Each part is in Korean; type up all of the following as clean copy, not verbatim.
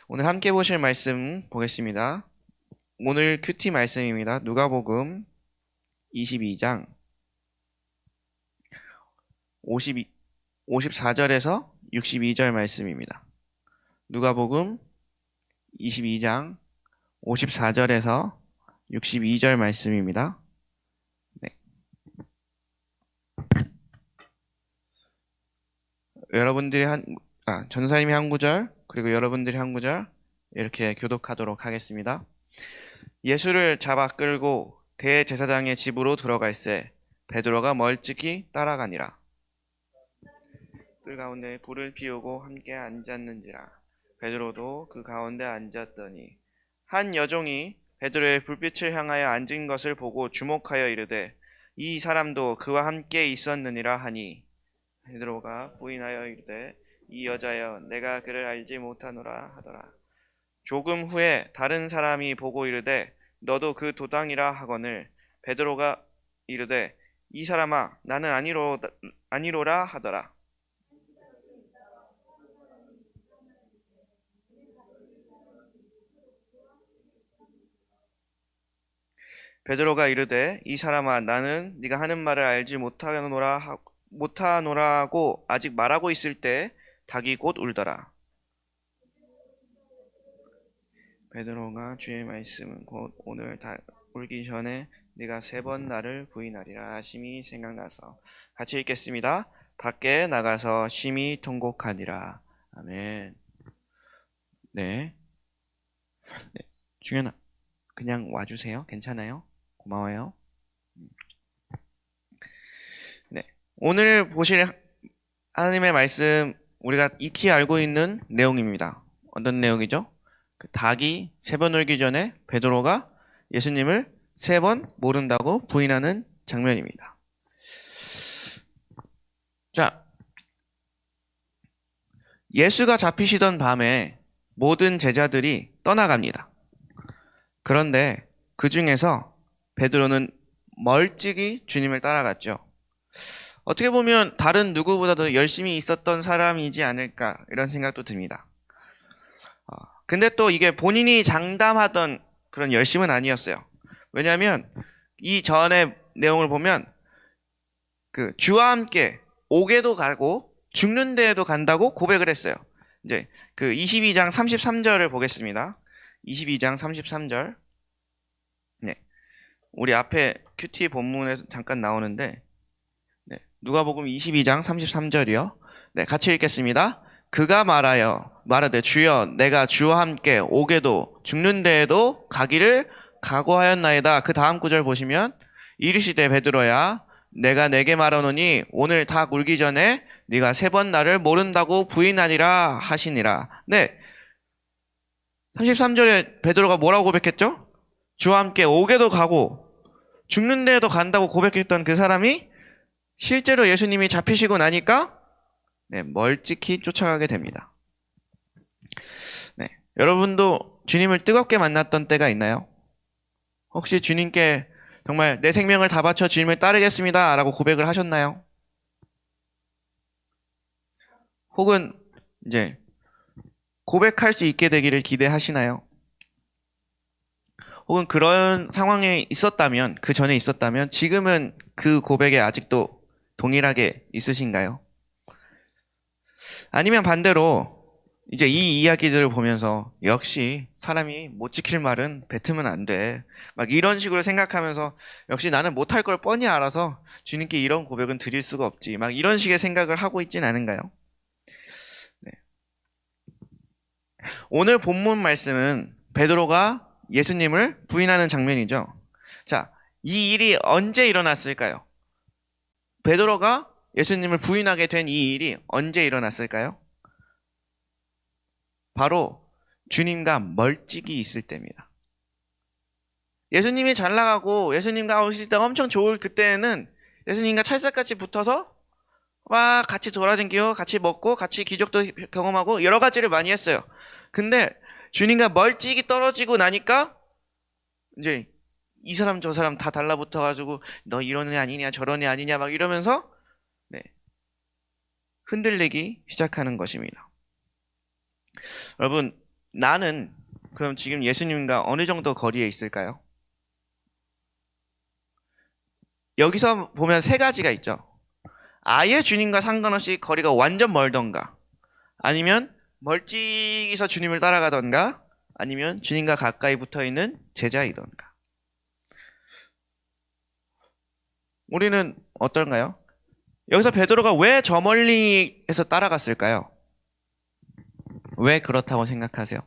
오늘 함께 보실 말씀 보겠습니다. 오늘 큐티 말씀입니다. 누가복음 22장 54절에서 62절 말씀입니다. 누가복음 22장 54절에서 62절 말씀입니다. 네. 여러분들이 전사님이 한 구절, 그리고 여러분들이 한 구절 이렇게 교독하도록 하겠습니다. 예수를 잡아 끌고 대제사장의 집으로 들어갈새 베드로가 멀찍이 따라가니라. 뜰 가운데 불을 피우고 함께 앉았는지라. 베드로도 그 가운데 앉았더니 한 여종이 베드로의 불빛을 향하여 앉은 것을 보고 주목하여 이르되 이 사람도 그와 함께 있었느니라 하니, 베드로가 부인하여 이르되 이 여자여 내가 그를 알지 못하노라 하더라. 조금 후에 다른 사람이 보고 이르되 너도 그 도당이라 하거늘 베드로가 이르되 이 사람아 나는 아니로라 하더라. 베드로가 이르되 이 사람아 나는 네가 하는 말을 알지 못하노라고 아직 말하고 있을 때 닭이 곧 울더라. 베드로가 주의 말씀은 곧 오늘 다 울기 전에 네가 3번 나를 부인하리라 하심이 생각나서 같이 읽겠습니다. 밖에 나가서 심히 통곡하니라. 아멘. 네. 중현아 그냥 와주세요. 괜찮아요? 고마워요. 네. 오늘 보실 하나님의 말씀 우리가 익히 알고 있는 내용입니다. 어떤 내용이죠? 그 닭이 3번 울기 전에 베드로가 예수님을 3번 모른다고 부인하는 장면입니다. 자, 예수가 잡히시던 밤에 모든 제자들이 떠나갑니다. 그런데 그 중에서 베드로는 멀찍이 주님을 따라갔죠. 어떻게 보면 다른 누구보다도 열심히 있었던 사람이지 않을까 이런 생각도 듭니다. 근데 또 이게 본인이 장담하던 그런 열심은 아니었어요. 왜냐하면 이 전의 내용을 보면 그 주와 함께 옥에도 가고 죽는 데에도 간다고 고백을 했어요. 이제 그 22장 33절을 보겠습니다. 22장 33절. 네. 우리 앞에 큐티 본문에서 잠깐 나오는데, 네. 누가복음 22장 33절이요. 네, 같이 읽겠습니다. 그가 말하되 주여 내가 주와 함께 옥에도 죽는 데에도 가기를 각오하였나이다. 그 다음 구절 보시면 이르시되 베드로야 내가 내게 말하노니 오늘 닭 울기 전에 네가 3번 나를 모른다고 부인하리라 하시니라. 네. 33절에 베드로가 뭐라고 고백했죠? 주와 함께 옥에도 가고 죽는 데에도 간다고 고백했던 그 사람이 실제로 예수님이 잡히시고 나니까 네, 멀찍이 쫓아가게 됩니다. 네, 여러분도 주님을 뜨겁게 만났던 때가 있나요? 혹시 주님께 정말 내 생명을 다 바쳐 주님을 따르겠습니다 라고 고백을 하셨나요? 혹은 이제 고백할 수 있게 되기를 기대하시나요? 혹은 그런 상황에 있었다면, 그 전에 있었다면 지금은 그 고백에 아직도 동일하게 있으신가요? 아니면 반대로 이제 이 이야기들을 보면서 역시 사람이 못 지킬 말은 뱉으면 안 돼. 막 이런 식으로 생각하면서 역시 나는 못할 걸 뻔히 알아서 주님께 이런 고백은 드릴 수가 없지. 막 이런 식의 생각을 하고 있진 않은가요? 네. 오늘 본문 말씀은 베드로가 예수님을 부인하는 장면이죠. 자, 이 일이 언제 일어났을까요? 베드로가 예수님을 부인하게 된 이 일이 언제 일어났을까요? 바로 주님과 멀찍이 있을 때입니다. 예수님이 잘 나가고 예수님과 오실 때 엄청 좋을 그때는 예수님과 찰싹같이 붙어서 막 같이 돌아다니고 같이 먹고 같이 기적도 경험하고 여러 가지를 많이 했어요. 근데 주님과 멀찍이 떨어지고 나니까 이제 이 사람 저 사람 다 달라붙어가지고 너 이런 애 아니냐 저런 애 아니냐 막 이러면서 네, 흔들리기 시작하는 것입니다. 여러분 나는 그럼 지금 예수님과 어느 정도 거리에 있을까요? 여기서 보면 세 가지가 있죠. 아예 주님과 상관없이 거리가 완전 멀던가, 아니면 멀찍이서 주님을 따라가던가, 아니면 주님과 가까이 붙어있는 제자이던가. 우리는 어떤가요? 여기서 베드로가 왜 저 멀리에서 따라갔을까요? 왜 그렇다고 생각하세요?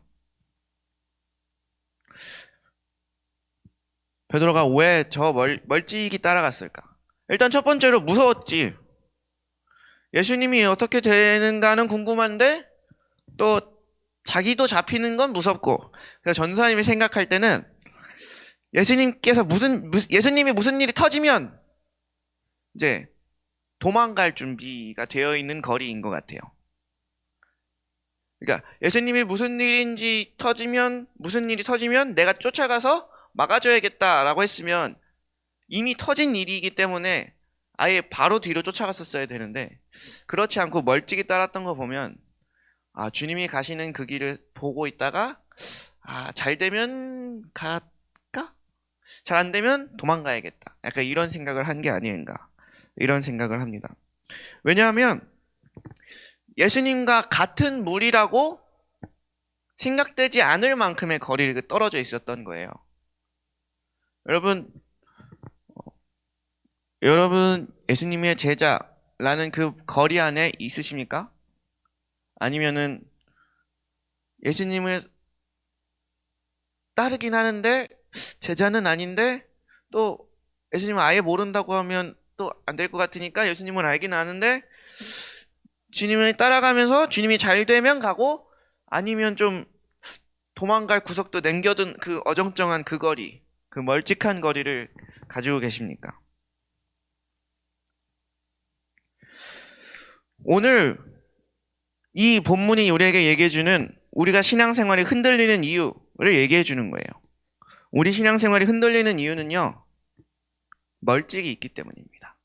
베드로가 왜 저 멀찍이 따라갔을까? 일단 첫 번째로 무서웠지. 예수님이 어떻게 되는가는 궁금한데 또 자기도 잡히는 건 무섭고. 그래서 전도사님이 생각할 때는 예수님이 무슨 일이 터지면 이제 도망갈 준비가 되어 있는 거리인 것 같아요. 그러니까 예수님이 무슨 일이 터지면 내가 쫓아가서 막아줘야겠다라고 했으면 이미 터진 일이기 때문에 아예 바로 뒤로 쫓아갔었어야 되는데, 그렇지 않고 멀찍이 따랐던 거 보면 주님이 가시는 그 길을 보고 있다가 잘 되면 갈까? 잘 안 되면 도망가야겠다. 약간 이런 생각을 한 게 아닌가, 이런 생각을 합니다. 왜냐하면 예수님과 같은 무리라고 생각되지 않을 만큼의 거리를 떨어져 있었던 거예요. 여러분 예수님의 제자라는 그 거리 안에 있으십니까? 아니면은 예수님을 따르긴 하는데 제자는 아닌데, 또 예수님을 아예 모른다고 하면 또 안 될 것 같으니까 예수님을 알긴 아는데 주님을 따라가면서 주님이 잘 되면 가고, 아니면 좀 도망갈 구석도 남겨둔 그 어정쩡한 그 거리, 그 멀찍한 거리를 가지고 계십니까? 오늘 이 본문이 우리에게 얘기해주는, 우리가 신앙생활이 흔들리는 이유를 얘기해주는 거예요. 우리 신앙생활이 흔들리는 이유는요, 멀찍이 있기 때문입니다.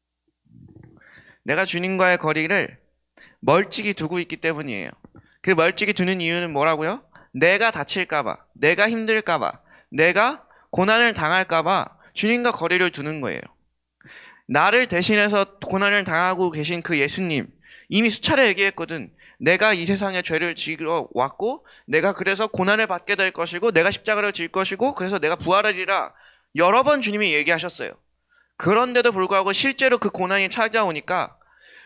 내가 주님과의 거리를 멀찍이 두고 있기 때문이에요. 그 멀찍이 두는 이유는 뭐라고요? 내가 다칠까봐, 내가 힘들까봐, 내가 고난을 당할까봐 주님과 거리를 두는 거예요. 나를 대신해서 고난을 당하고 계신 그 예수님, 이미 수차례 얘기했거든. 내가 이 세상에 죄를 지으러 왔고, 내가 그래서 고난을 받게 될 것이고, 내가 십자가를 질 것이고, 그래서 내가 부활하리라, 여러 번 주님이 얘기하셨어요. 그런데도 불구하고 실제로 그 고난이 찾아오니까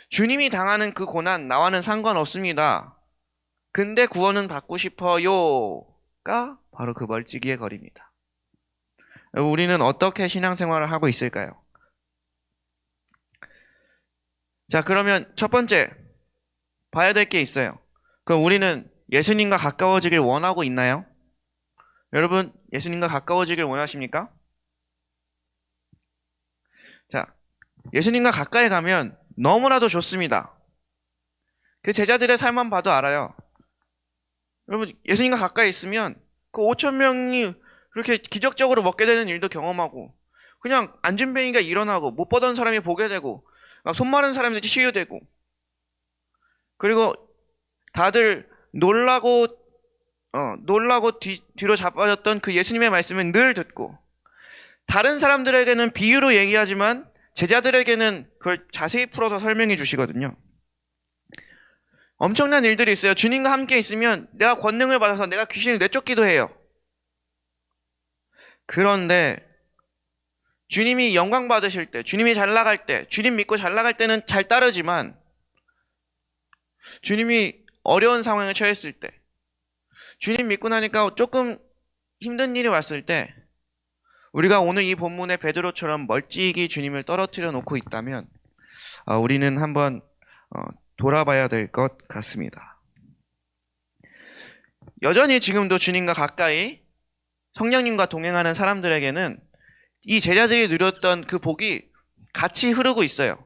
주님이 당하는 그 고난 나와는 상관없습니다. 근데 구원은 받고 싶어요가 바로 그 멀찍이의 거리입니다. 우리는 어떻게 신앙생활을 하고 있을까요? 자, 그러면 첫 번째 봐야 될 게 있어요. 그럼 우리는 예수님과 가까워지길 원하고 있나요? 여러분, 예수님과 가까워지길 원하십니까? 자, 예수님과 가까이 가면 너무나도 좋습니다. 그 제자들의 삶만 봐도 알아요. 여러분, 예수님과 가까이 있으면 그 5천 명이 그렇게 기적적으로 먹게 되는 일도 경험하고, 그냥 안진뱅이가 일어나고, 못 보던 사람이 보게 되고, 손 마른 사람들이 치유되고, 그리고 다들 놀라고 뒤로 자빠졌던 그 예수님의 말씀을 늘 듣고, 다른 사람들에게는 비유로 얘기하지만 제자들에게는 그걸 자세히 풀어서 설명해 주시거든요. 엄청난 일들이 있어요. 주님과 함께 있으면 내가 권능을 받아서 내가 귀신을 내쫓기도 해요. 그런데 주님이 영광 받으실 때, 주님이 잘 나갈 때, 주님 믿고 잘 나갈 때는 잘 따르지만, 주님이 어려운 상황에 처했을 때, 주님 믿고 나니까 조금 힘든 일이 왔을 때, 우리가 오늘 이 본문의 베드로처럼 멀찍이 주님을 떨어뜨려 놓고 있다면 우리는 한번 돌아봐야 될 것 같습니다. 여전히 지금도 주님과 가까이 성령님과 동행하는 사람들에게는 이 제자들이 누렸던 그 복이 같이 흐르고 있어요.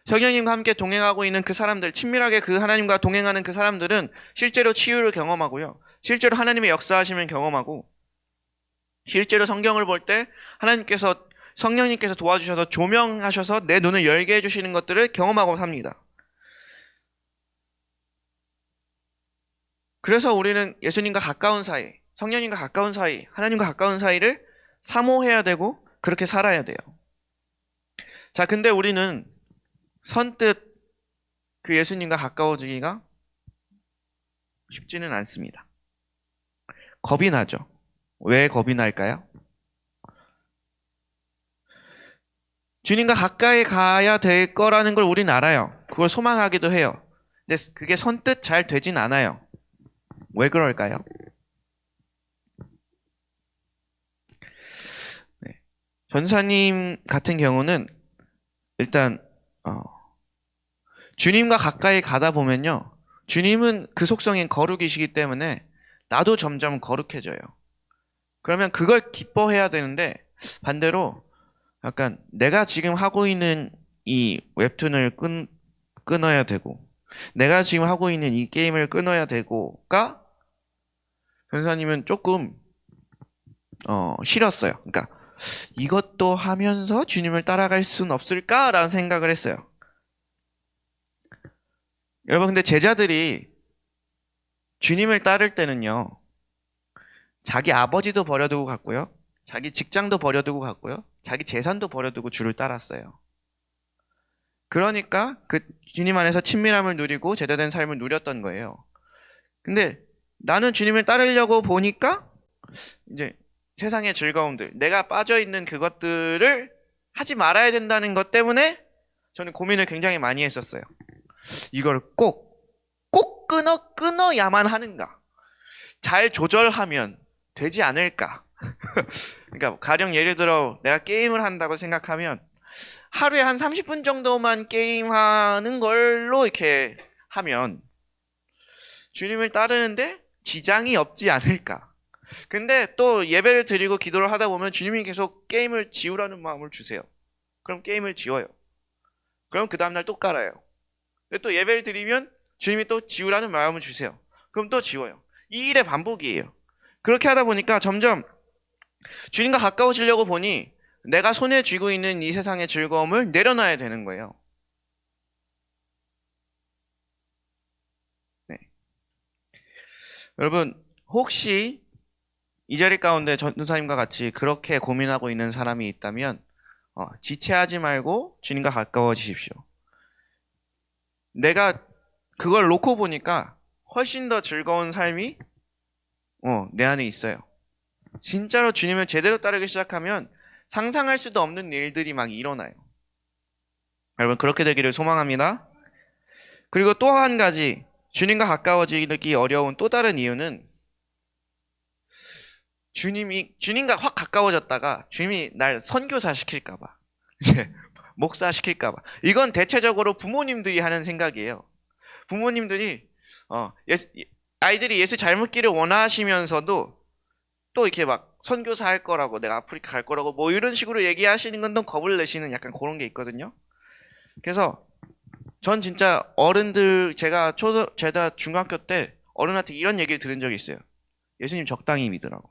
성령님과 함께 동행하고 있는 그 사람들, 친밀하게 그 하나님과 동행하는 그 사람들은 실제로 치유를 경험하고요, 실제로 하나님의 역사하심을 경험하고, 실제로 성경을 볼 때 하나님께서, 성령님께서 도와주셔서 조명하셔서 내 눈을 열게 해주시는 것들을 경험하고 삽니다. 그래서 우리는 예수님과 가까운 사이, 성령님과 가까운 사이, 하나님과 가까운 사이를 사모해야 되고 그렇게 살아야 돼요. 자, 근데 우리는 선뜻 그 예수님과 가까워지기가 쉽지는 않습니다. 겁이 나죠. 왜 겁이 날까요? 주님과 가까이 가야 될 거라는 걸 우린 알아요. 그걸 소망하기도 해요. 근데 그게 선뜻 잘 되진 않아요. 왜 그럴까요? 네. 전사님 같은 경우는 일단 주님과 가까이 가다 보면요, 주님은 그 속성인 거룩이시기 때문에 나도 점점 거룩해져요. 그러면 그걸 기뻐해야 되는데 반대로 약간 내가 지금 하고 있는 이 웹툰을 끊어야 되고 내가 지금 하고 있는 이 게임을 끊어야 되고가 변사님은 조금 싫었어요. 그러니까 이것도 하면서 주님을 따라갈 수는 없을까라는 생각을 했어요. 여러분, 근데 제자들이 주님을 따를 때는요, 자기 아버지도 버려두고 갔고요, 자기 직장도 버려두고 갔고요, 자기 재산도 버려두고 주를 따랐어요. 그러니까 그 주님 안에서 친밀함을 누리고 제대된 삶을 누렸던 거예요. 근데 나는 주님을 따르려고 보니까 이제 세상의 즐거움들, 내가 빠져있는 그것들을 하지 말아야 된다는 것 때문에 저는 고민을 굉장히 많이 했었어요. 이걸 꼭 끊어야만 하는가? 잘 조절하면 되지 않을까? 그러니까 가령 예를 들어 내가 게임을 한다고 생각하면 하루에 한 30분 정도만 게임하는 걸로 이렇게 하면 주님을 따르는데 지장이 없지 않을까? 근데 또 예배를 드리고 기도를 하다 보면 주님이 계속 게임을 지우라는 마음을 주세요. 그럼 게임을 지워요. 그럼 그 다음날 또 깔아요. 또 예배를 드리면 주님이 또 지우라는 마음을 주세요. 그럼 또 지워요. 이 일의 반복이에요. 그렇게 하다 보니까 점점 주님과 가까워지려고 보니 내가 손에 쥐고 있는 이 세상의 즐거움을 내려놔야 되는 거예요. 네. 여러분, 혹시 이 자리 가운데 전도사님과 같이 그렇게 고민하고 있는 사람이 있다면 지체하지 말고 주님과 가까워지십시오. 내가 그걸 놓고 보니까 훨씬 더 즐거운 삶이 내 안에 있어요. 진짜로 주님을 제대로 따르기 시작하면 상상할 수도 없는 일들이 막 일어나요. 여러분, 그렇게 되기를 소망합니다. 그리고 또 한 가지, 주님과 가까워지기 어려운 또 다른 이유는 주님과 확 가까워졌다가 주님이 날 선교사 시킬까봐, 목사 시킬까봐. 이건 대체적으로 부모님들이 하는 생각이에요. 부모님들이 아이들이 예수 잘 믿기를 원하시면서도 또 이렇게 막 선교사 할 거라고, 내가 아프리카 갈 거라고 뭐 이런 식으로 얘기하시는 건 또 겁을 내시는 약간 그런 게 있거든요. 그래서 전 진짜 어른들, 제가 중학교 때 어른한테 이런 얘기를 들은 적이 있어요. 예수님 적당히 믿으라고.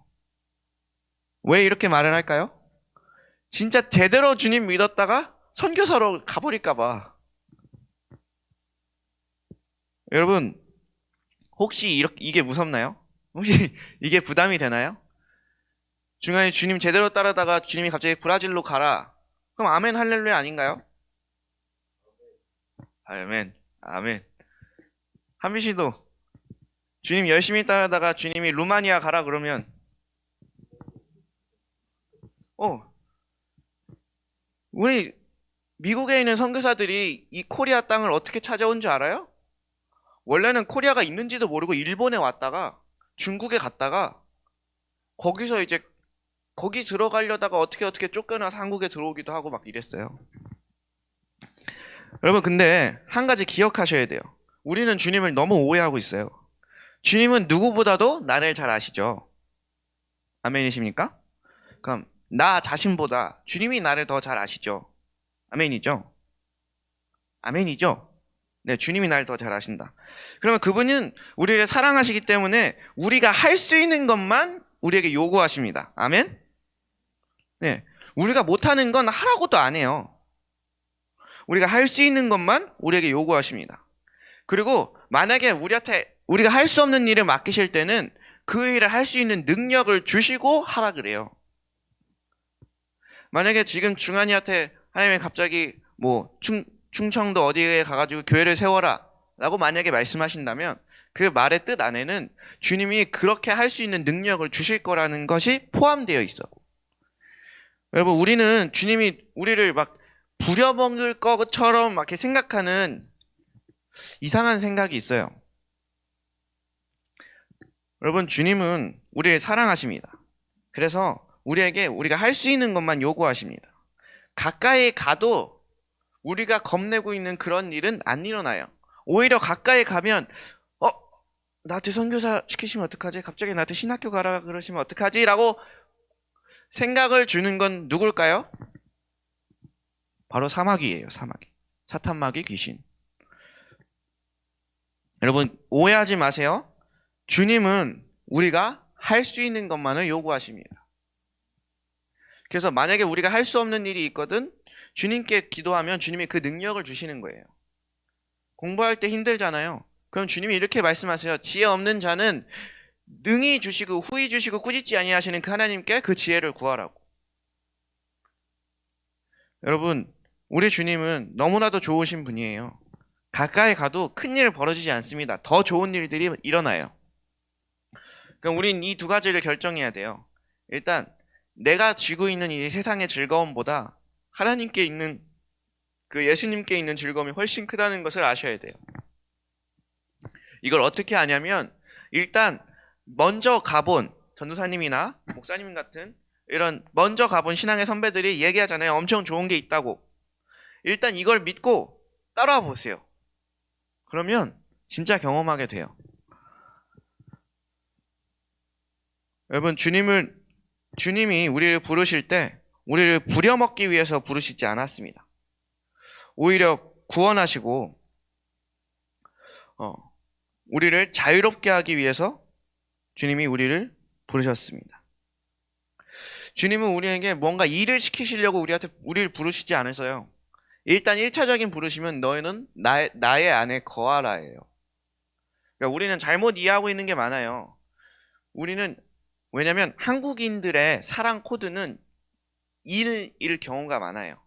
왜 이렇게 말을 할까요? 진짜 제대로 주님 믿었다가 선교사로 가버릴까 봐. 여러분, 혹시 이게 무섭나요? 혹시 이게 부담이 되나요? 중간에 주님 제대로 따르다가 주님이 갑자기 브라질로 가라. 그럼 아멘 할렐루야 아닌가요? 아멘. 아멘. 한비 씨도 주님 열심히 따르다가 주님이 루마니아 가라 그러면 우리 미국에 있는 선교사들이 이 코리아 땅을 어떻게 찾아온 줄 알아요? 원래는 코리아가 있는지도 모르고 일본에 왔다가 중국에 갔다가 거기서 이제 거기 들어가려다가 어떻게 쫓겨나서 한국에 들어오기도 하고 막 이랬어요. 여러분, 근데 한 가지 기억하셔야 돼요. 우리는 주님을 너무 오해하고 있어요. 주님은 누구보다도 나를 잘 아시죠? 아멘이십니까? 그럼 나 자신보다 주님이 나를 더 잘 아시죠? 아멘이죠? 아멘이죠? 네, 주님이 나를 더 잘 아신다. 그러면 그분은 우리를 사랑하시기 때문에 우리가 할 수 있는 것만 우리에게 요구하십니다. 아멘? 네, 우리가 못하는 건 하라고도 안 해요. 우리가 할 수 있는 것만 우리에게 요구하십니다. 그리고 만약에 우리한테 우리가 할 수 없는 일을 맡기실 때는 그 일을 할 수 있는 능력을 주시고 하라 그래요. 만약에 지금 중한이한테 하나님이 갑자기 뭐 충청도 어디에 가가지고 교회를 세워라 라고 만약에 말씀하신다면 그 말의 뜻 안에는 주님이 그렇게 할 수 있는 능력을 주실 거라는 것이 포함되어 있어. 여러분, 우리는 주님이 우리를 막 부려먹을 것처럼 막 이렇게 생각하는 이상한 생각이 있어요. 여러분, 주님은 우리를 사랑하십니다. 그래서 우리에게 우리가 할 수 있는 것만 요구하십니다. 가까이 가도 우리가 겁내고 있는 그런 일은 안 일어나요. 오히려 가까이 가면 나한테 선교사 시키시면 어떡하지? 갑자기 나한테 신학교 가라 그러시면 어떡하지? 라고 생각을 주는 건 누굴까요? 바로 사마귀예요. 사마귀. 사탄마귀 귀신. 여러분, 오해하지 마세요. 주님은 우리가 할 수 있는 것만을 요구하십니다. 그래서 만약에 우리가 할 수 없는 일이 있거든 주님께 기도하면 주님이 그 능력을 주시는 거예요. 공부할 때 힘들잖아요. 그럼 주님이 이렇게 말씀하세요. 지혜 없는 자는 능히 주시고 후히 주시고 꾸짖지 아니하시는 그 하나님께 그 지혜를 구하라고. 여러분, 우리 주님은 너무나도 좋으신 분이에요. 가까이 가도 큰일 벌어지지 않습니다. 더 좋은 일들이 일어나요. 그럼 우린 이 두 가지를 결정해야 돼요. 일단 내가 쥐고 있는 이 세상의 즐거움보다 하나님께 있는 그 예수님께 있는 즐거움이 훨씬 크다는 것을 아셔야 돼요. 이걸 어떻게 아냐면 일단 먼저 가본 전도사님이나 목사님 같은 이런 먼저 가본 신앙의 선배들이 얘기하잖아요. 엄청 좋은 게 있다고. 일단 이걸 믿고 따라와 보세요. 그러면 진짜 경험하게 돼요. 여러분, 주님이 우리를 부르실 때 우리를 부려먹기 위해서 부르시지 않았습니다. 오히려 구원하시고 우리를 자유롭게 하기 위해서 주님이 우리를 부르셨습니다. 주님은 우리에게 뭔가 일을 시키시려고 우리를 부르시지 않으세요. 일단 1차적인 부르시면 너희는 나의 안에 거하라예요. 그러니까 우리는 잘못 이해하고 있는 게 많아요. 왜냐면 한국인들의 사랑 코드는 일일 경우가 많아요.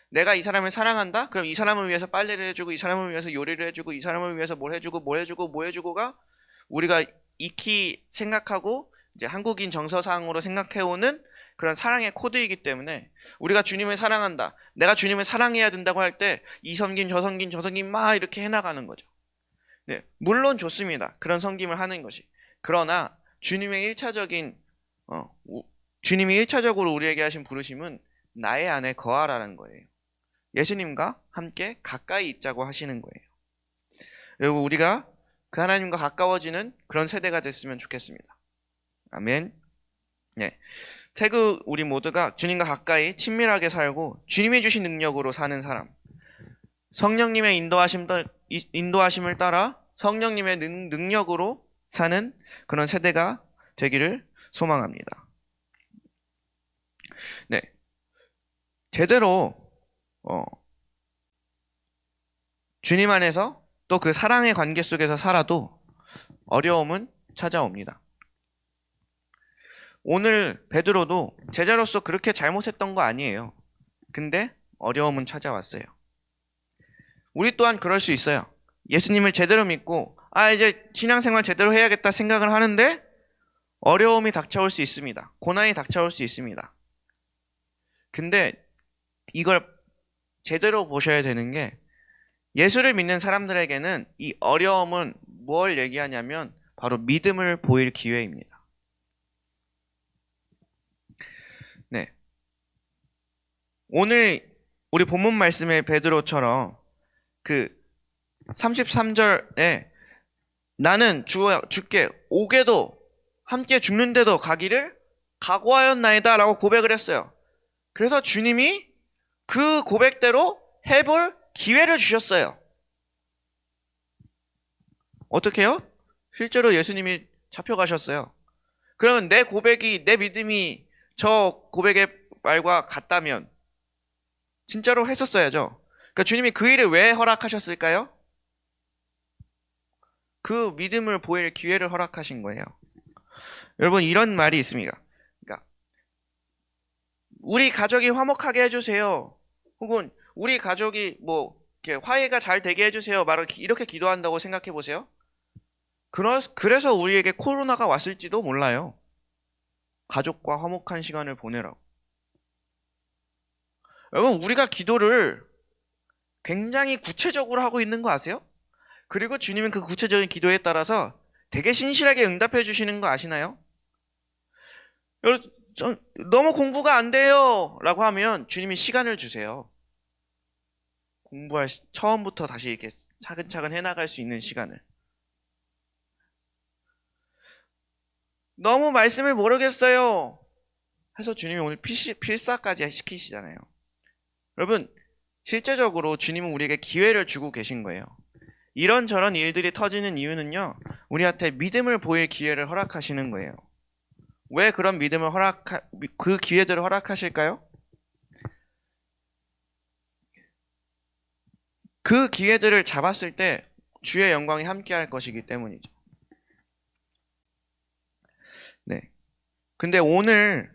내가 이 사람을 사랑한다? 그럼 이 사람을 위해서 빨래를 해주고 이 사람을 위해서 요리를 해주고 이 사람을 위해서 뭘 해주고 뭐 해주고 뭐 해주고가 우리가 익히 생각하고 이제 한국인 정서상으로 생각해오는 그런 사랑의 코드이기 때문에 우리가 주님을 사랑한다. 내가 주님을 사랑해야 된다고 할 때 이 섬김 저 섬김 저 섬김 막 이렇게 해나가는 거죠. 네, 물론 좋습니다. 그런 섬김을 하는 것이. 그러나 주님이 1차적으로 우리에게 하신 부르심은 나의 안에 거하라는 거예요. 예수님과 함께 가까이 있자고 하시는 거예요. 그리고 우리가 그 하나님과 가까워지는 그런 세대가 됐으면 좋겠습니다. 아멘. 네. 태그 우리 모두가 주님과 가까이 친밀하게 살고 주님이 주신 능력으로 사는 사람. 성령님의 인도하심을 따라 성령님의 능력으로 사는 그런 세대가 되기를 소망합니다. 네. 제대로 주님 안에서 또 그 사랑의 관계 속에서 살아도 어려움은 찾아옵니다. 오늘 베드로도 제자로서 그렇게 잘못했던 거 아니에요. 근데 어려움은 찾아왔어요. 우리 또한 그럴 수 있어요. 예수님을 제대로 믿고 이제 신앙생활 제대로 해야겠다 생각을 하는데 어려움이 닥쳐올 수 있습니다. 고난이 닥쳐올 수 있습니다. 근데 이걸 제대로 보셔야 되는 게 예수를 믿는 사람들에게는 이 어려움은 뭘 얘기하냐면 바로 믿음을 보일 기회입니다. 네. 오늘 우리 본문 말씀의 베드로처럼 그 33절에 나는 주께 오게도 함께 죽는데도 가기를 각오하였나이다 라고 고백을 했어요. 그래서 주님이 그 고백대로 해볼 기회를 주셨어요. 어떻게 해요? 실제로 예수님이 잡혀가셨어요. 그러면 내 고백이, 내 믿음이 저 고백의 말과 같다면 진짜로 했었어야죠. 그러니까 주님이 그 일을 왜 허락하셨을까요? 그 믿음을 보일 기회를 허락하신 거예요. 여러분, 이런 말이 있습니다. 그러니까 우리 가족이 화목하게 해주세요. 혹은 우리 가족이 뭐 이렇게 화해가 잘 되게 해주세요. 말을 이렇게 기도한다고 생각해 보세요. 그래서 우리에게 코로나가 왔을지도 몰라요. 가족과 화목한 시간을 보내라고. 여러분, 우리가 기도를 굉장히 구체적으로 하고 있는 거 아세요? 그리고 주님은 그 구체적인 기도에 따라서 되게 신실하게 응답해 주시는 거 아시나요? 너무 공부가 안 돼요 라고 하면 주님이 시간을 주세요. 처음부터 다시 이렇게 차근차근 해나갈 수 있는 시간을. 너무 말씀을 모르겠어요 해서 주님이 오늘 필사까지 시키시잖아요. 여러분, 실제적으로 주님은 우리에게 기회를 주고 계신 거예요. 이런저런 일들이 터지는 이유는요, 우리한테 믿음을 보일 기회를 허락하시는 거예요. 왜 그런 믿음을 그 기회들을 허락하실까요? 그 기회들을 잡았을 때 주의 영광이 함께할 것이기 때문이죠. 네. 근데 오늘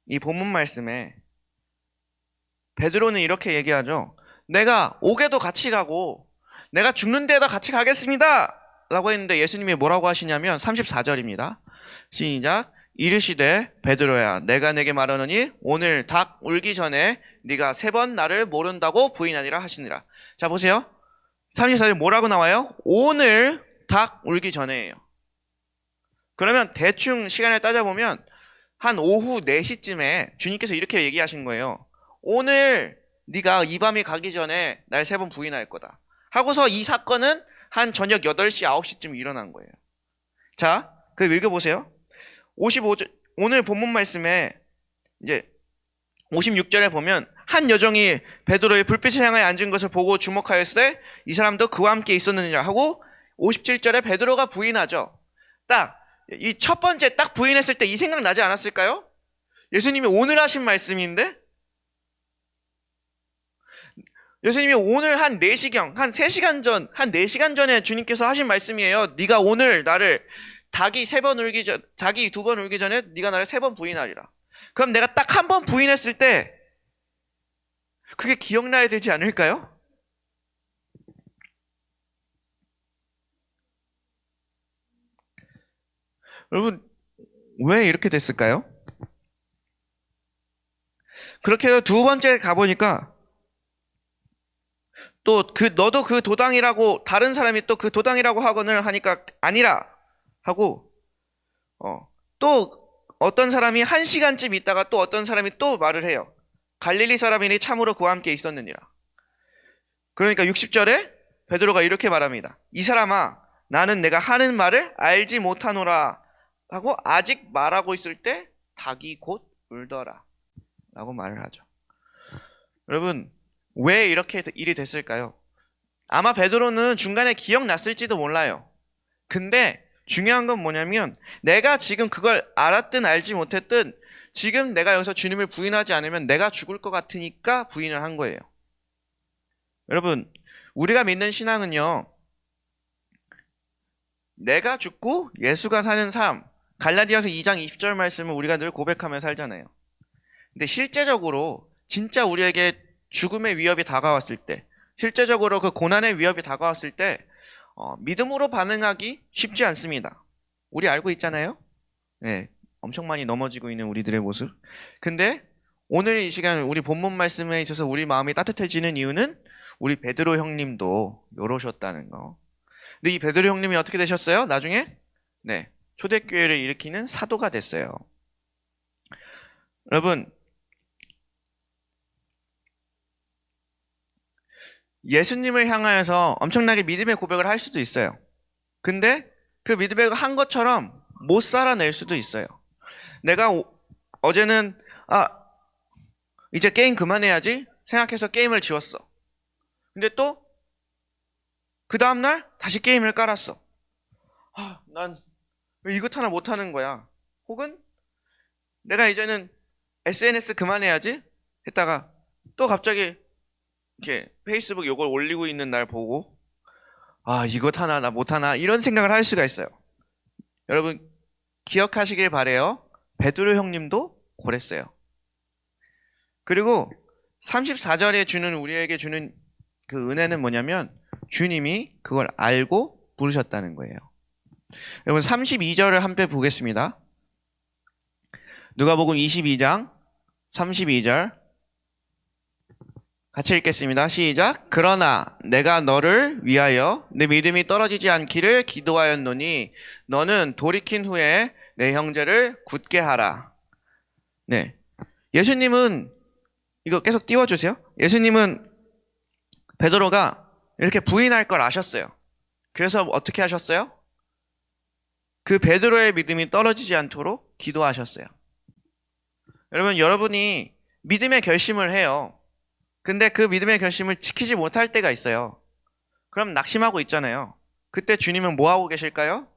이 본문 말씀에 베드로는 이렇게 얘기하죠. 내가 옥에도 같이 가고 내가 죽는 데에도 같이 가겠습니다 라고 했는데 예수님이 뭐라고 하시냐면 34절입니다. 시작. 이르시되 베드로야 내가 내게 말하노니 오늘 닭 울기 전에 네가 3번 나를 모른다고 부인하니라 하시니라. 자 보세요. 34절 뭐라고 나와요? 오늘 닭 울기 전에예요. 그러면 대충 시간을 따져보면 한 오후 4시쯤에 주님께서 이렇게 얘기하신 거예요. 오늘 네가 이 밤이 가기 전에 날 3번 부인할 거다 하고서 이 사건은 한 저녁 8시, 9시쯤 일어난 거예요. 자, 그 읽어보세요. 55절, 오늘 본문 말씀에 이제 56절에 보면 한 여종이 베드로의 불빛을 향하여 앉은 것을 보고 주목하였을 때 이 사람도 그와 함께 있었느니라 하고 57절에 베드로가 부인하죠. 딱 이 첫 번째 딱 부인했을 때 이 생각 나지 않았을까요? 예수님이 오늘 하신 말씀인데 예수님이 오늘 한 4시경, 한 3시간 전, 한 4시간 전에 주님께서 하신 말씀이에요. 네가 오늘 나를 닭이 2번 울기 전에 네가 나를 3번 부인하리라. 그럼 내가 딱 한 번 부인했을 때 그게 기억나야 되지 않을까요? 여러분, 왜 이렇게 됐을까요? 그렇게 해서 2번째 가보니까 또 너도 그 도당이라고 다른 사람이 또 그 도당이라고 하거늘 하니까 아니라 하고 또 어떤 사람이 1시간쯤 있다가 또 어떤 사람이 또 말을 해요. 갈릴리 사람이니 참으로 그와 함께 있었느니라. 그러니까 60절에 베드로가 이렇게 말합니다. 이 사람아 나는 내가 하는 말을 알지 못하노라 하고 아직 말하고 있을 때 닭이 곧 울더라 라고 말을 하죠. 여러분, 왜 이렇게 일이 됐을까요? 아마 베드로는 중간에 기억났을지도 몰라요. 근데 중요한 건 뭐냐면 내가 지금 그걸 알았든 알지 못했든 지금 내가 여기서 주님을 부인하지 않으면 내가 죽을 것 같으니까 부인을 한 거예요. 여러분, 우리가 믿는 신앙은요, 내가 죽고 예수가 사는 삶, 갈라디아서 2장 20절 말씀을 우리가 늘 고백하며 살잖아요. 근데 실제적으로 진짜 우리에게 죽음의 위협이 다가왔을 때, 실제적으로 그 고난의 위협이 다가왔을 때 믿음으로 반응하기 쉽지 않습니다. 우리 알고 있잖아요. 네, 엄청 많이 넘어지고 있는 우리들의 모습. 근데 오늘 이 시간 우리 본문 말씀에 있어서 우리 마음이 따뜻해지는 이유는 우리 베드로 형님도 요러셨다는 거. 근데 이 베드로 형님이 어떻게 되셨어요? 나중에 네, 초대교회를 일으키는 사도가 됐어요. 여러분, 예수님을 향하여서 엄청나게 믿음의 고백을 할 수도 있어요. 근데 그 믿음의 한 것처럼 못 살아낼 수도 있어요. 내가 어제는 이제 게임 그만해야지 생각해서 게임을 지웠어. 근데 또 그 다음날 다시 게임을 깔았어. 난 왜 이것 하나 못하는 거야. 혹은 내가 이제는 SNS 그만해야지 했다가 또 갑자기 이렇게 페이스북 요걸 올리고 있는 날 보고 아, 이것 하나 나 못하나 이런 생각을 할 수가 있어요. 여러분 기억하시길 바래요. 베드로 형님도 그랬어요. 그리고 34절에 주는 우리에게 주는 그 은혜는 뭐냐면 주님이 그걸 알고 부르셨다는 거예요. 여러분 32절을 함께 보겠습니다. 누가복음 22장 32절 같이 읽겠습니다. 시작. 그러나 내가 너를 위하여 내 믿음이 떨어지지 않기를 기도하였노니 너는 돌이킨 후에 내 형제를 굳게 하라. 네, 예수님은 이거 계속 띄워주세요. 예수님은 베드로가 이렇게 부인할 걸 아셨어요. 그래서 어떻게 하셨어요? 그 베드로의 믿음이 떨어지지 않도록 기도하셨어요. 여러분이 믿음의 결심을 해요. 근데 그 믿음의 결심을 지키지 못할 때가 있어요. 그럼 낙심하고 있잖아요. 그때 주님은 뭐 하고 계실까요?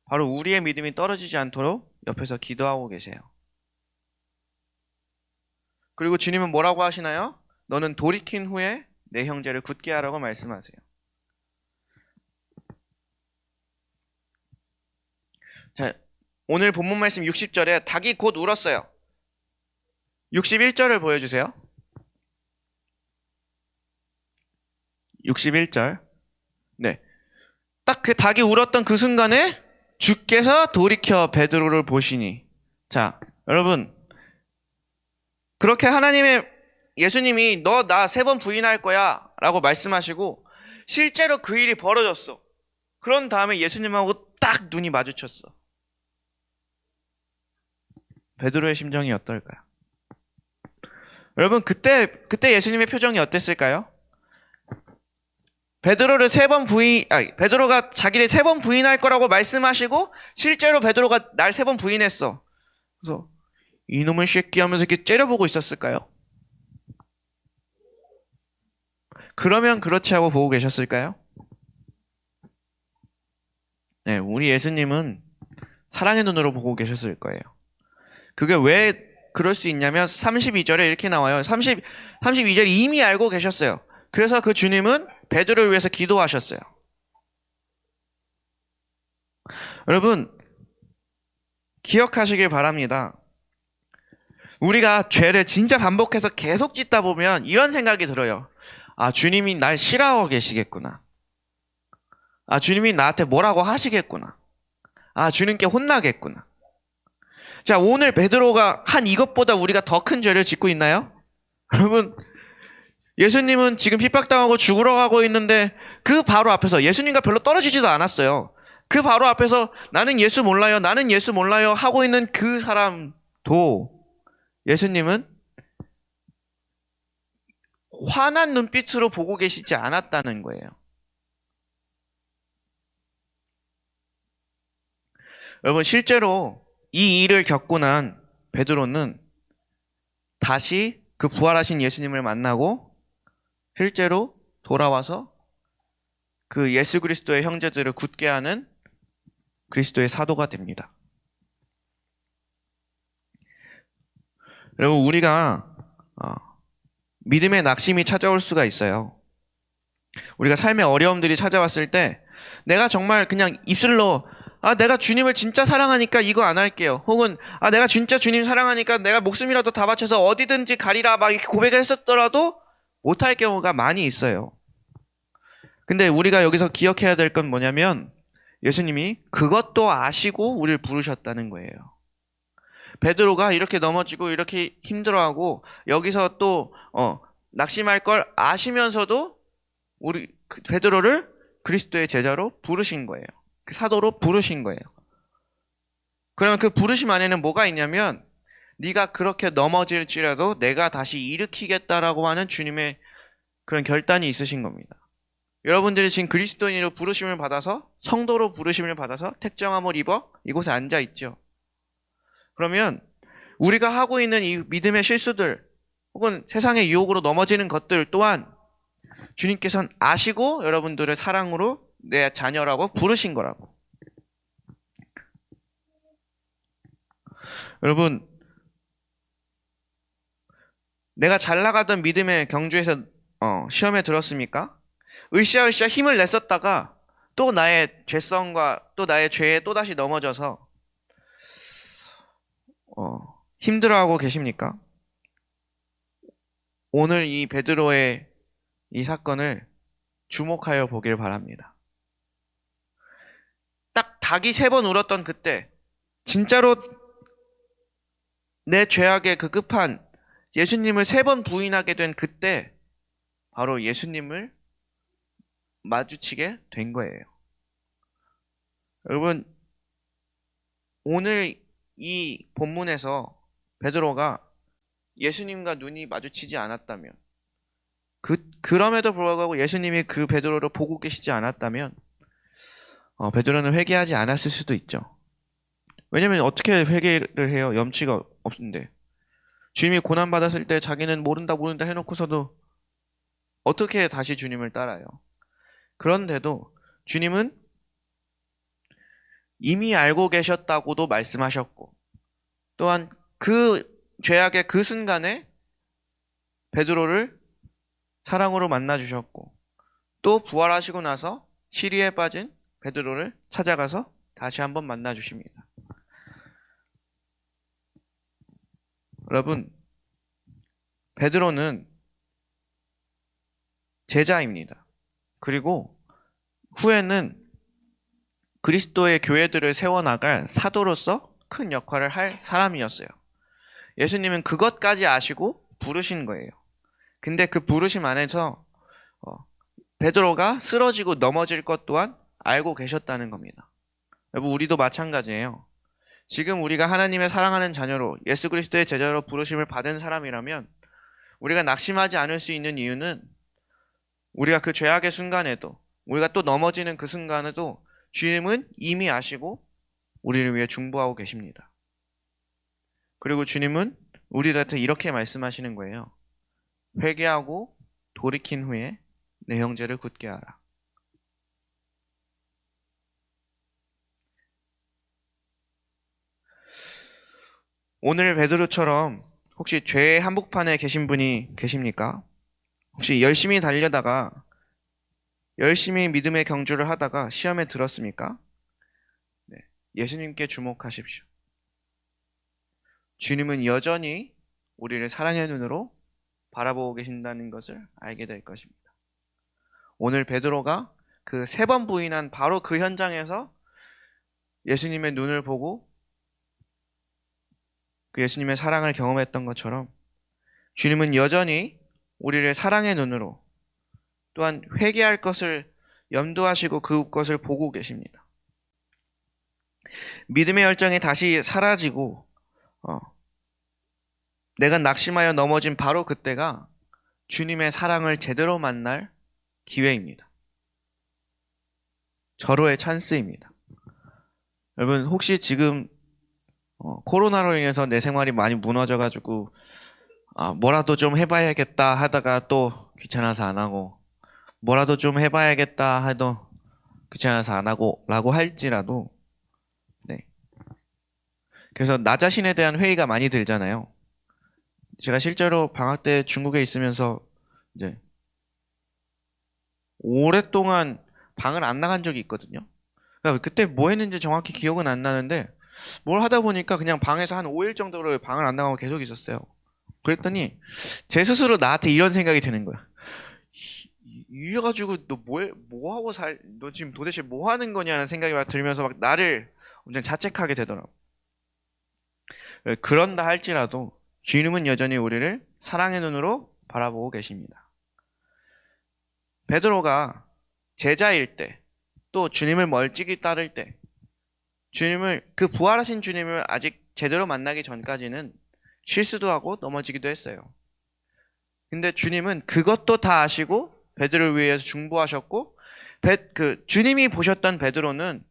바로 우리의 믿음이 떨어지지 않도록 옆에서 기도하고 계세요. 그리고 주님은 뭐라고 하시나요? 너는 돌이킨 후에 내 형제를 굳게 하라고 말씀하세요. 자, 오늘 본문 말씀 60절에 닭이 곧 울었어요. 61절을 보여주세요. 61절. 네. 딱 그 닭이 울었던 그 순간에 주께서 돌이켜 베드로를 보시니. 자, 여러분. 그렇게 예수님이 너 나 3번 부인할 거야 라고 말씀하시고 실제로 그 일이 벌어졌어. 그런 다음에 예수님하고 딱 눈이 마주쳤어. 베드로의 심정이 어떨까요? 여러분 그때 예수님의 표정이 어땠을까요? 베드로가 자기를 3번 부인할 거라고 말씀하시고 실제로 베드로가 날 3번 부인했어. 그래서 이놈의 새끼 하면서 이렇게 째려보고 있었을까요? 그러면 그렇지 하고 보고 계셨을까요? 네, 우리 예수님은 사랑의 눈으로 보고 계셨을 거예요. 그게 왜 그럴 수 있냐면 32절에 이렇게 나와요. 32절에 이미 알고 계셨어요. 그래서 그 주님은 베드로를 위해서 기도하셨어요. 여러분 기억하시길 바랍니다. 우리가 죄를 진짜 반복해서 계속 짓다 보면 이런 생각이 들어요. 아, 주님이 날 싫어하고 계시겠구나. 아, 주님이 나한테 뭐라고 하시겠구나. 아, 주님께 혼나겠구나. 자, 오늘 베드로가 한 이것보다 우리가 더 큰 죄를 짓고 있나요? 여러분 예수님은 지금 핍박당하고 죽으러 가고 있는데 그 바로 앞에서 예수님과 별로 떨어지지도 않았어요. 그 바로 앞에서 나는 예수 몰라요. 나는 예수 몰라요. 하고 있는 그 사람도 예수님은 화난 눈빛으로 보고 계시지 않았다는 거예요. 여러분 실제로 이 일을 겪고 난 베드로는 다시 그 부활하신 예수님을 만나고 실제로 돌아와서 그 예수 그리스도의 형제들을 굳게 하는 그리스도의 사도가 됩니다. 여러분 우리가 믿음의 낙심이 찾아올 수가 있어요. 우리가 삶의 어려움들이 찾아왔을 때 내가 정말 그냥 입술로 내가 주님을 진짜 사랑하니까 이거 안 할게요. 혹은 내가 진짜 주님 사랑하니까 내가 목숨이라도 다 바쳐서 어디든지 가리라 막 이렇게 고백을 했었더라도 못할 경우가 많이 있어요. 근데 우리가 여기서 기억해야 될 건 뭐냐면 예수님이 그것도 아시고 우리를 부르셨다는 거예요. 베드로가 이렇게 넘어지고 이렇게 힘들어하고 여기서 또 낙심할 걸 아시면서도 우리 베드로를 그리스도의 제자로 부르신 거예요. 그 사도로 부르신 거예요. 그러면 그 부르심 안에는 뭐가 있냐면 네가 그렇게 넘어질지라도 내가 다시 일으키겠다라고 하는 주님의 그런 결단이 있으신 겁니다. 여러분들이 지금 그리스도인으로 부르심을 받아서 성도로 부르심을 받아서 택정함을 입어 이곳에 앉아 있죠. 그러면 우리가 하고 있는 이 믿음의 실수들 혹은 세상의 유혹으로 넘어지는 것들 또한 주님께서는 아시고 여러분들의 사랑으로 내 자녀라고 부르신 거라고. 여러분 내가 잘 나가던 믿음의 경주에서 시험에 들었습니까? 으쌰으쌰 힘을 냈었다가 또 나의 죄성과 또 나의 죄에 또다시 넘어져서 힘들어하고 계십니까? 오늘 이 베드로의 이 사건을 주목하여 보길 바랍니다. 딱 닭이 3번 울었던 그때, 진짜로 내 죄악의 그 끝판 예수님을 3번 부인하게 된 그때 바로 예수님을 마주치게 된 거예요. 여러분, 오늘 이 본문에서 베드로가 예수님과 눈이 마주치지 않았다면, 그럼에도 불구하고 예수님이 그 베드로를 보고 계시지 않았다면 베드로는 회개하지 않았을 수도 있죠. 왜냐면 어떻게 회개를 해요? 염치가 없는데. 주님이 고난받았을 때 자기는 모른다 해놓고서도 어떻게 다시 주님을 따라요? 그런데도 주님은 이미 알고 계셨다고도 말씀하셨고, 또한 그 죄악의 그 순간에 베드로를 사랑으로 만나주셨고, 또 부활하시고 나서 시리에 빠진 베드로를 찾아가서 다시 한번 만나주십니다. 여러분, 베드로는 제자입니다. 그리고 후에는 그리스도의 교회들을 세워나갈 사도로서 큰 역할을 할 사람이었어요. 예수님은 그것까지 아시고 부르신 거예요. 근데 그 부르심 안에서 베드로가 쓰러지고 넘어질 것 또한 알고 계셨다는 겁니다. 여러분, 우리도 마찬가지예요. 지금 우리가 하나님의 사랑하는 자녀로 예수 그리스도의 제자로 부르심을 받은 사람이라면 우리가 낙심하지 않을 수 있는 이유는 우리가 그 죄악의 순간에도, 우리가 또 넘어지는 그 순간에도 주님은 이미 아시고 우리를 위해 중보하고 계십니다. 그리고 주님은 우리한테 이렇게 말씀하시는 거예요. 회개하고 돌이킨 후에 내 형제를 굳게 하라. 오늘 베드로처럼 혹시 죄의 한복판에 계신 분이 계십니까? 혹시 열심히 달려다가 열심히 믿음의 경주를 하다가 시험에 들었습니까? 네, 예수님께 주목하십시오. 주님은 여전히 우리를 사랑의 눈으로 바라보고 계신다는 것을 알게 될 것입니다. 오늘 베드로가 그 3번 부인한 바로 그 현장에서 예수님의 눈을 보고 그 예수님의 사랑을 경험했던 것처럼 주님은 여전히 우리를 사랑의 눈으로, 또한 회개할 것을 염두하시고 그것을 보고 계십니다. 믿음의 열정이 다시 사라지고 내가 낙심하여 넘어진 바로 그때가 주님의 사랑을 제대로 만날 기회입니다. 절호의 찬스입니다. 여러분, 혹시 지금 코로나로 인해서 내 생활이 많이 무너져가지고 뭐라도 좀 해봐야겠다 하다가 또 귀찮아서 안 하고, 뭐라도 좀 해봐야겠다 해도 귀찮아서 안 하고 라고 할지라도, 네. 그래서 나 자신에 대한 회의가 많이 들잖아요. 제가 실제로 방학 때 중국에 있으면서 이제 오랫동안 방을 안 나간 적이 있거든요. 그러니까 그때 뭐 했는지 정확히 기억은 안 나는데 뭘 하다 보니까 그냥 방에서 한 5일 정도를 방을 안 나가고 계속 있었어요. 그랬더니 제 스스로 나한테 이런 생각이 드는 거야. 이래가지고 너 뭐 하고 너 지금 도대체 뭐 하는 거냐는 생각이 막 들면서 막 나를 엄청 자책하게 되더라고. 그런다 할지라도 주님은 여전히 우리를 사랑의 눈으로 바라보고 계십니다. 베드로가 제자일 때, 또 주님을 멀찍이 따를 때, 그 부활하신 주님을 아직 제대로 만나기 전까지는 실수도 하고 넘어지기도 했어요. 근데 주님은 그것도 다 아시고 베드로를 위해서 중보하셨고, 주님이 보셨던 베드로는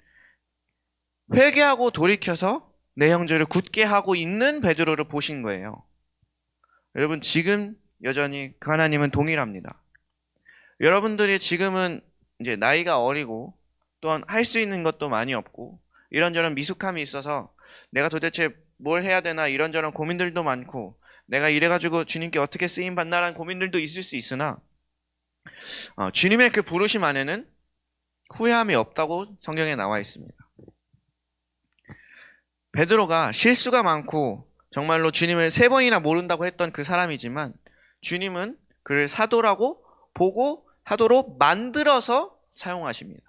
회개하고 돌이켜서 내 형제를 굳게 하고 있는 베드로를 보신 거예요. 여러분, 지금 여전히 그 하나님은 동일합니다. 여러분들이 지금은 이제 나이가 어리고 또한 할 수 있는 것도 많이 없고 이런저런 미숙함이 있어서 내가 도대체 뭘 해야 되나 이런저런 고민들도 많고 내가 이래가지고 주님께 어떻게 쓰임받나라는 고민들도 있을 수 있으나 주님의 그 부르심 안에는 후회함이 없다고 성경에 나와 있습니다. 베드로가 실수가 많고 정말로 주님을 3번이나 모른다고 했던 그 사람이지만 주님은 그를 사도라고 보고 사도로 만들어서 사용하십니다.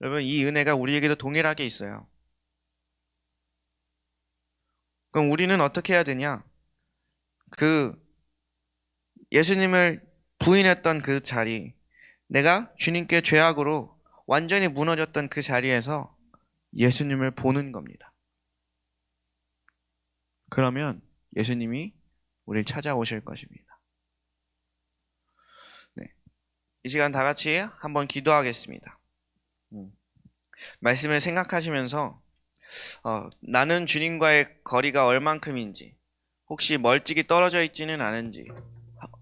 여러분, 이 은혜가 우리에게도 동일하게 있어요. 그럼 우리는 어떻게 해야 되냐? 그 예수님을 부인했던 그 자리, 내가 주님께 죄악으로 완전히 무너졌던 그 자리에서 예수님을 보는 겁니다. 그러면 예수님이 우리를 찾아오실 것입니다. 네. 이 시간 다 같이 한번 기도하겠습니다. 말씀을 생각하시면서 나는 주님과의 거리가 얼만큼인지, 혹시 멀찍이 떨어져 있지는 않은지,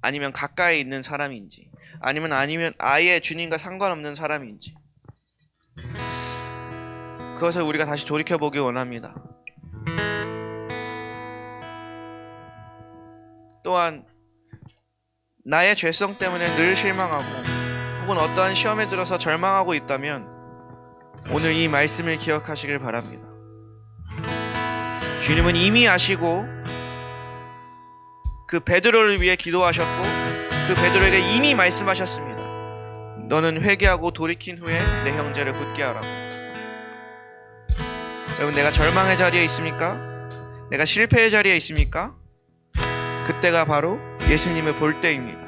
아니면 가까이 있는 사람인지, 아니면 아예 주님과 상관없는 사람인지, 그것을 우리가 다시 돌이켜보기 원합니다. 또한 나의 죄성 때문에 늘 실망하고 혹은 어떠한 시험에 들어서 절망하고 있다면 오늘 이 말씀을 기억하시길 바랍니다. 주님은 이미 아시고 그 베드로를 위해 기도하셨고 그 베드로에게 이미 말씀하셨습니다. 너는 회개하고 돌이킨 후에 내 형제를 굳게 하라고. 여러분, 내가 절망의 자리에 있습니까? 내가 실패의 자리에 있습니까? 그때가 바로 예수님을 볼 때입니다.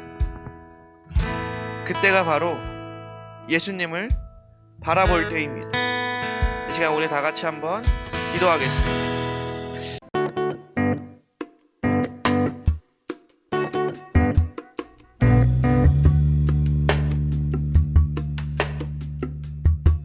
그때가 바로 예수님을 바라볼 때입니다. 이 시간 우리 다 같이 한번 기도하겠습니다.